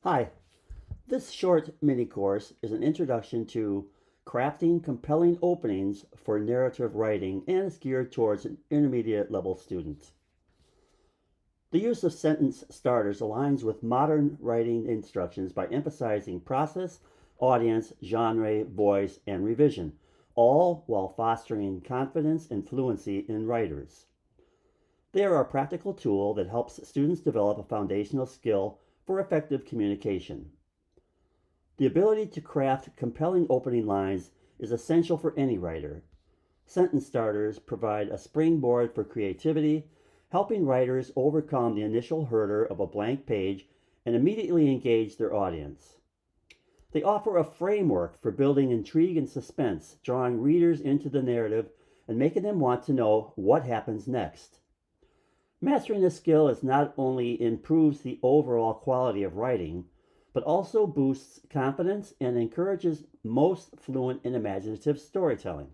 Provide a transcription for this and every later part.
Hi, this short mini course is an introduction to crafting compelling openings for narrative writing and is geared towards an intermediate level student. The use of sentence starters aligns with modern writing instructions by emphasizing process, audience, genre, voice, and revision, all while fostering confidence and fluency in writers. They are a practical tool that helps students develop a foundational skill for effective communication. The ability to craft compelling opening lines is essential for any writer. Sentence starters provide a springboard for creativity, helping writers overcome the initial hurdle of a blank page and immediately engage their audience. They offer a framework for building intrigue and suspense, drawing readers into the narrative and making them want to know what happens next. Mastering this skill is not only improves the overall quality of writing, but also boosts confidence and encourages most fluent and imaginative storytelling.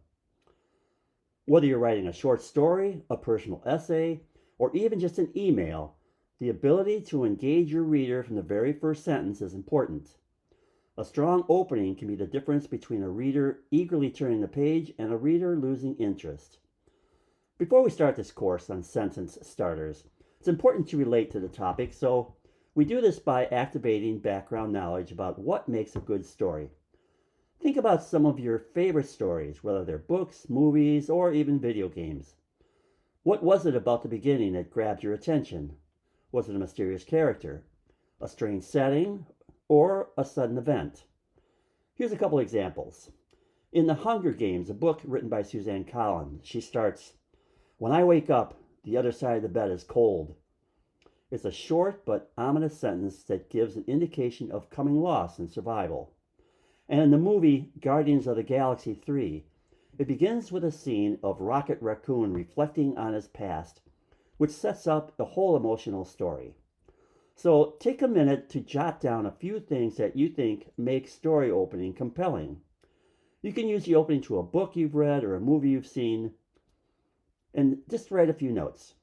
Whether you're writing a short story, a personal essay, or even just an email, the ability to engage your reader from the very first sentence is important. A strong opening can be the difference between a reader eagerly turning the page and a reader losing interest. Before we start this course on sentence starters, it's important to relate to the topic, so we do this by activating background knowledge about what makes a good story. Think about some of your favorite stories, whether they're books, movies, or even video games. What was it about the beginning that grabbed your attention? Was it a mysterious character, a strange setting, or a sudden event? Here's a couple examples. In The Hunger Games, a book written by Suzanne Collins, she starts, "When I wake up, the other side of the bed is cold." It's a short but ominous sentence that gives an indication of coming loss and survival. And in the movie Guardians of the Galaxy 3, it begins with a scene of Rocket Raccoon reflecting on his past, which sets up the whole emotional story. So take a minute to jot down a few things that you think make story opening compelling. You can use the opening to a book you've read or a movie you've seen, and just write a few notes.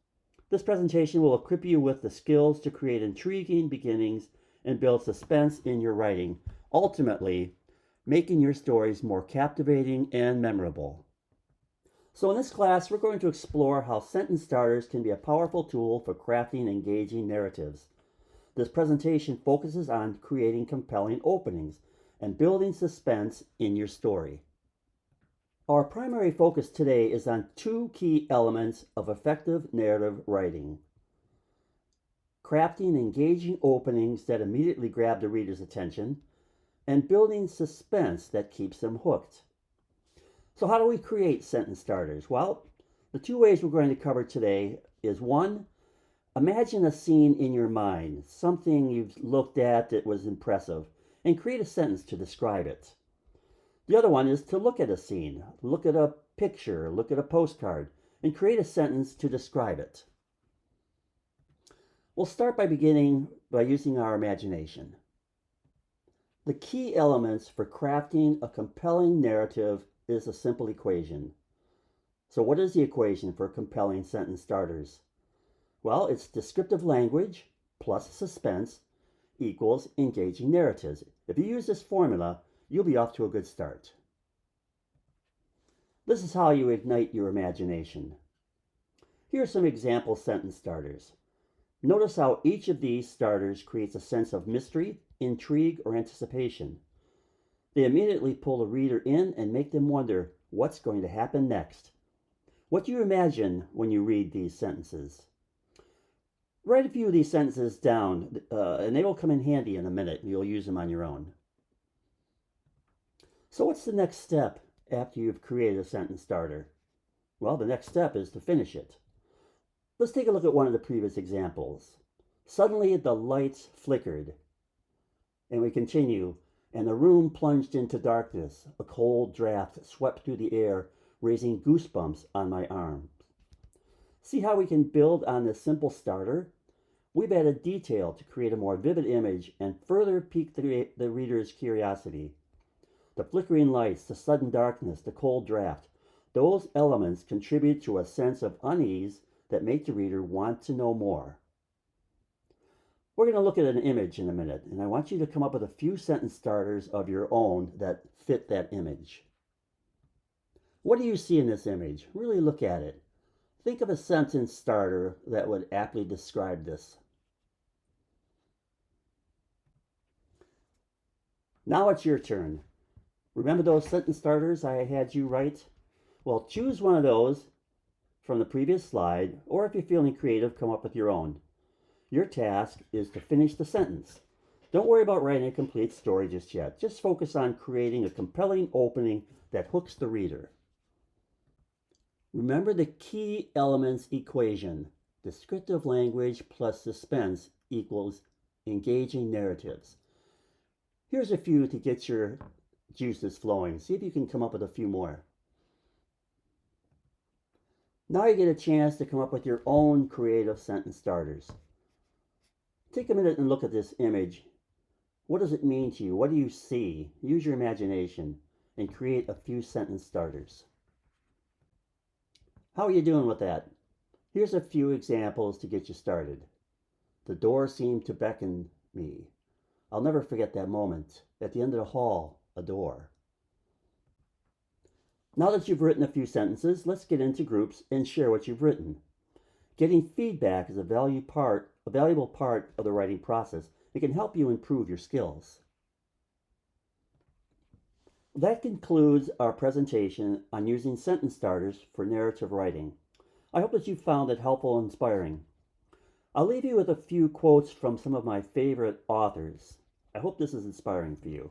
This presentation will equip you with the skills to create intriguing beginnings and build suspense in your writing, ultimately making your stories more captivating and memorable. So in this class, we're going to explore how sentence starters can be a powerful tool for crafting engaging narratives. This presentation focuses on creating compelling openings and building suspense in your story. Our primary focus today is on two key elements of effective narrative writing: crafting engaging openings that immediately grab the reader's attention, and building suspense that keeps them hooked. So how do we create sentence starters? Well, the two ways we're going to cover today is one, imagine a scene in your mind, something you've looked at that was impressive, and create a sentence to describe it. The other one is to look at a scene, look at a picture, look at a postcard, and create a sentence to describe it. We'll start by beginning by using our imagination. The key elements for crafting a compelling narrative is a simple equation. So what is the equation for compelling sentence starters? Well, it's descriptive language plus suspense equals engaging narratives. If you use this formula, you'll be off to a good start. This is how you ignite your imagination. Here are some example sentence starters. Notice how each of these starters creates a sense of mystery, intrigue, or anticipation. They immediately pull the reader in and make them wonder what's going to happen next. What do you imagine when you read these sentences? Write a few of these sentences down, and they will come in handy in a minute. You'll use them on your own. So what's the next step after you've created a sentence starter? Well, the next step is to finish it. Let's take a look at one of the previous examples. Suddenly the lights flickered, and we continue, and the room plunged into darkness. A cold draft swept through the air, raising goosebumps on my arms. See how we can build on this simple starter? We've added detail to create a more vivid image and further pique the reader's curiosity. The flickering lights, the sudden darkness, the cold draft, those elements contribute to a sense of unease that make the reader want to know more. We're going to look at an image in a minute, and I want you to come up with a few sentence starters of your own that fit that image. What do you see in this image? Really look at it. Think of a sentence starter that would aptly describe this. Now it's your turn. Remember those sentence starters I had you write? Well, choose one of those from the previous slide, or if you're feeling creative, come up with your own. Your task is to finish the sentence. Don't worry about writing a complete story just yet. Just focus on creating a compelling opening that hooks the reader. Remember the key elements equation. Descriptive language plus suspense equals engaging narratives. Here's a few to get your juices flowing. See if you can come up with a few more. Now you get a chance to come up with your own creative sentence starters. Take a minute and look at this image. What does it mean to you? What do you see? Use your imagination and create a few sentence starters. How are you doing with that? Here's a few examples to get you started. The door seemed to beckon me. I'll never forget that moment. At the end of the hall, a door. Now that you've written a few sentences, let's get into groups and share what you've written. Getting feedback is a valuable part of the writing process. It can help you improve your skills. That concludes our presentation on using sentence starters for narrative writing. I hope that you found it helpful and inspiring. I'll leave you with a few quotes from some of my favorite authors. I hope this is inspiring for you.